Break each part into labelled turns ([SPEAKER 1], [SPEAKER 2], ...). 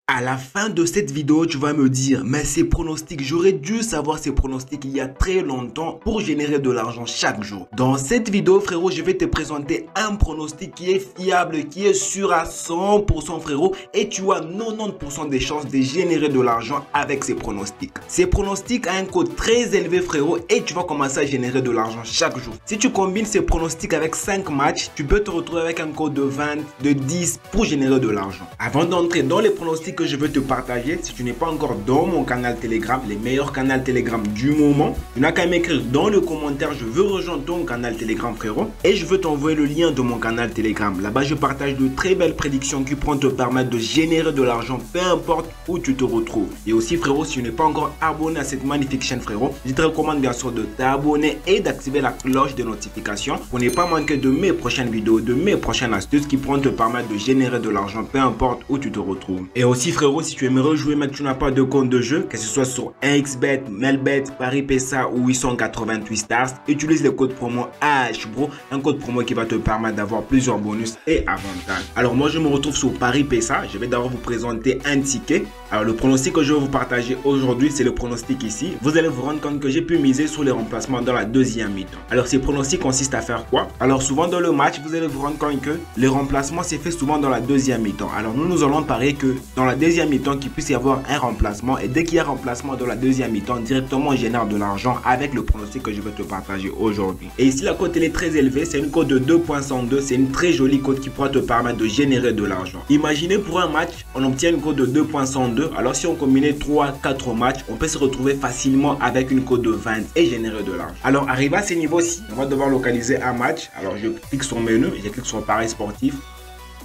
[SPEAKER 1] À la fin de cette vidéo, tu vas me dire, mais ces pronostics, j'aurais dû savoir ces pronostics il y a très longtemps pour générer de l'argent chaque jour. Dans cette vidéo, frérot, je vais te présenter un pronostic qui est fiable, qui est sûr à 100%, frérot, et tu as 90% des chances de générer de l'argent avec ces pronostics. Ces pronostics ont un code très élevé, frérot, et tu vas commencer à générer de l'argent chaque jour. Si tu combines ces pronostics avec 5 matchs, tu peux te retrouver avec un code de 20, de 10 pour générer de l'argent. Avant d'entrer dans les pronostics que je veux te partager, si tu n'es pas encore dans mon canal Telegram, les meilleurs canaux Telegram du moment, tu n'as qu'à m'écrire dans le commentaire, je veux rejoindre ton canal Telegram, frérot, et je veux t'envoyer le lien de mon canal Telegram. Là-bas, je partage de très belles prédictions qui pourront te permettre de générer de l'argent, peu importe où tu te retrouves. Et aussi, frérot, si tu n'es pas encore abonné à cette magnifique chaîne, frérot, je te recommande bien sûr de t'abonner et d'activer la cloche de notification pour ne pas manquer de mes prochaines vidéos, de mes prochaines astuces qui pourront te permettre de générer de l'argent, peu importe où tu te retrouves. Et aussi, frérot, si tu aimerais jouer mais que tu n'as pas de compte de jeu, que ce soit sur XBet, Melbet, Paris PSA ou 888 Stars, utilise le code promo AHBRO, un code promo qui va te permettre d'avoir plusieurs bonus et avantages. Alors moi je me retrouve sur Paris PSA, je vais d'abord vous présenter un ticket. Alors le pronostic que je vais vous partager aujourd'hui, c'est le pronostic ici. Vous allez vous rendre compte que j'ai pu miser sur les remplacements dans la deuxième mi-temps. Alors ces pronostics consistent à faire quoi? Alors souvent dans le match, vous allez vous rendre compte que les remplacements c'est fait souvent dans la deuxième mi-temps. Alors nous allons parier que dans la deuxième mi-temps qu'il puisse y avoir un remplacement, et dès qu'il y a remplacement dans la deuxième mi-temps, directement on génère de l'argent avec le pronostic que je vais te partager aujourd'hui. Et ici la cote elle est très élevée, c'est une cote de 2.102, c'est une très jolie cote qui pourra te permettre de générer de l'argent. Imaginez pour un match, on obtient une cote de 2.102, alors si on combinait 3-4 matchs, on peut se retrouver facilement avec une cote de 20 et générer de l'argent. Alors arrivé à ces niveaux-ci, on va devoir localiser un match. Alors je clique sur menu, je clique sur Paris sportif,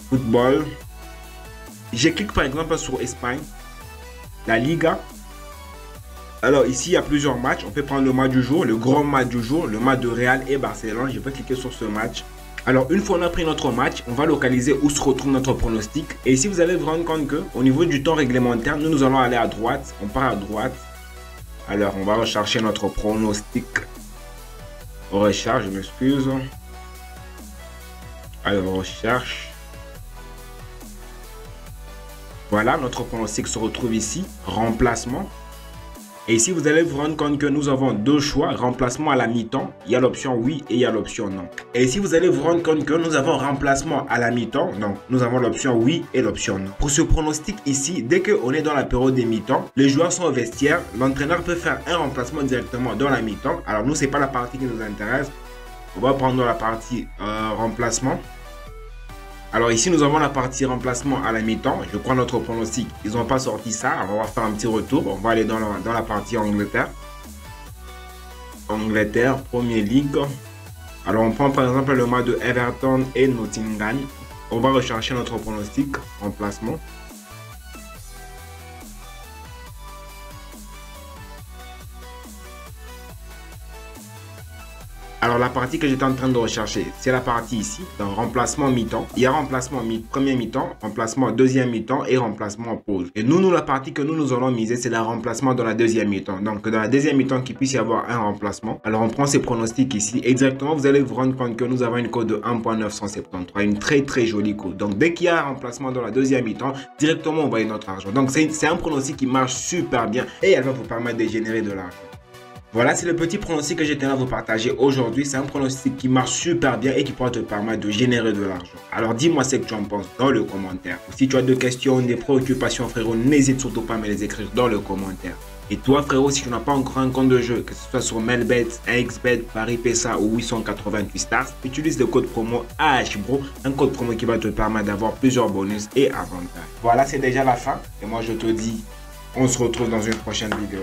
[SPEAKER 1] football. Je clique par exemple sur Espagne, la Liga. Alors ici il y a plusieurs matchs. On peut prendre le match du jour, le grand match du jour, le match de Real et Barcelone. Je vais cliquer sur ce match. Alors une fois on a pris notre match, on va localiser où se retrouve notre pronostic. Et ici vous allez vous rendre compte que au niveau du temps réglementaire, nous allons aller à droite. On part à droite. Alors on va rechercher notre pronostic. On recherche, je m'excuse. Alors on recherche. Voilà, notre pronostic se retrouve ici, remplacement. Et ici, vous allez vous rendre compte que nous avons deux choix, remplacement à la mi-temps. Il y a l'option oui et il y a l'option non. Et ici, vous allez vous rendre compte que nous avons remplacement à la mi-temps. Donc, nous avons l'option oui et l'option non. Pour ce pronostic ici, dès qu'on est dans la période des mi-temps, les joueurs sont au vestiaire. L'entraîneur peut faire un remplacement directement dans la mi-temps. Alors, nous, ce n'est pas la partie qui nous intéresse. On va prendre la partie remplacement. Alors ici, nous avons la partie remplacement à la mi-temps. Je crois notre pronostic, ils n'ont pas sorti ça. Alors, on va faire un petit retour. On va aller dans la partie Angleterre. Angleterre, Premier League. Alors, on prend par exemple le match de Everton et Nottingham. On va rechercher notre pronostic, remplacement. Alors la partie que j'étais en train de rechercher, c'est la partie ici, dans remplacement mi-temps. Il y a remplacement premier mi-temps, remplacement deuxième mi-temps et remplacement en pause. Et nous, la partie que nous allons miser, c'est le remplacement dans la deuxième mi-temps. Donc dans la deuxième mi-temps, qu'il puisse y avoir un remplacement. Alors on prend ces pronostics ici. Exactement, vous allez vous rendre compte que nous avons une cote de 1.973, une très jolie cote. Donc dès qu'il y a un remplacement dans la deuxième mi-temps, directement on va y notre argent. Donc c'est un pronostic qui marche super bien et elle va vous permettre de générer de l'argent. Voilà, c'est le petit pronostic que j'étais là à vous partager aujourd'hui. C'est un pronostic qui marche super bien et qui pourra te permettre de générer de l'argent. Alors dis-moi ce que tu en penses dans le commentaire. Si tu as des questions, des préoccupations, frérot, n'hésite surtout pas à me les écrire dans le commentaire. Et toi, frérot, si tu n'as pas encore un compte de jeu, que ce soit sur Melbet, XBet, Paris PSA ou 888 Stars, utilise le code promo AHBRO, un code promo qui va te permettre d'avoir plusieurs bonus et avantages. Voilà, c'est déjà la fin. Et moi, je te dis, on se retrouve dans une prochaine vidéo.